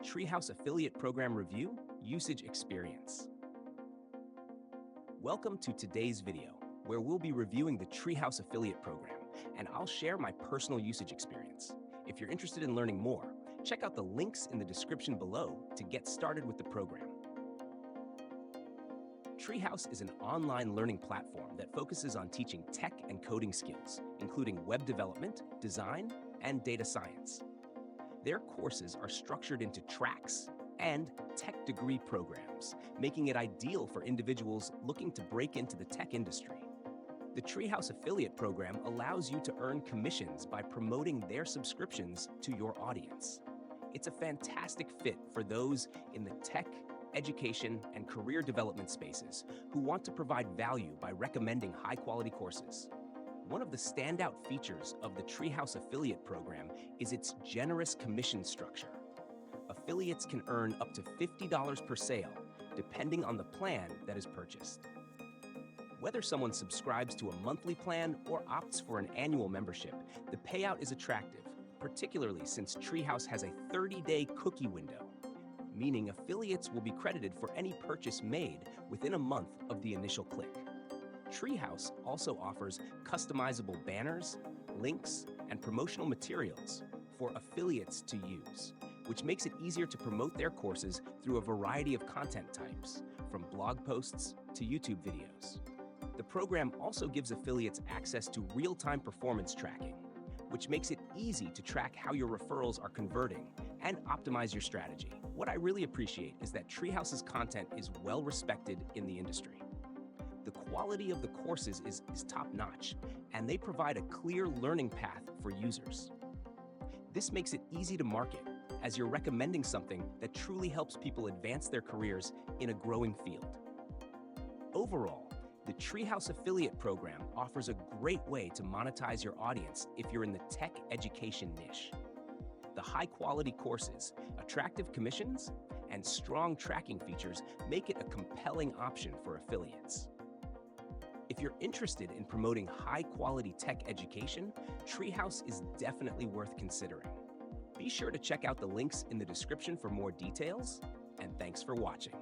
Treehouse Affiliate Program Review Usage Experience. Welcome to today's video, where we'll be reviewing the Treehouse Affiliate Program, and I'll share my personal usage experience. If you're interested in learning more, check out the links in the description below to get started with the program. Treehouse is an online learning platform that focuses on teaching tech and coding skills, including web development, design, and data science. Their courses are structured into tracks and tech degree programs, making it ideal for individuals looking to break into the tech industry. The Treehouse Affiliate Program allows you to earn commissions by promoting their subscriptions to your audience. It's a fantastic fit for those in the tech, education, and career development spaces who want to provide value by recommending high-quality courses. One of the standout features of the Treehouse Affiliate Program is its generous commission structure. Affiliates can earn up to $50 per sale, depending on the plan that is purchased. Whether someone subscribes to a monthly plan or opts for an annual membership, the payout is attractive, particularly since Treehouse has a 30-day cookie window, meaning affiliates will be credited for any purchase made within a month of the initial click. Treehouse also offers customizable banners, links, and promotional materials for affiliates to use, which makes it easier to promote their courses through a variety of content types, from blog posts to YouTube videos. The program also gives affiliates access to real-time performance tracking, which makes it easy to track how your referrals are converting and optimize your strategy. What I really appreciate is that Treehouse's content is well respected in the industry. The quality of the courses is top-notch, and they provide a clear learning path for users. This makes it easy to market, as you're recommending something that truly helps people advance their careers in a growing field. Overall, the Treehouse Affiliate Program offers a great way to monetize your audience if you're in the tech education niche. The high-quality courses, attractive commissions, and strong tracking features make it a compelling option for affiliates. If you're interested in promoting high-quality tech education, Treehouse is definitely worth considering. Be sure to check out the links in the description for more details, and thanks for watching.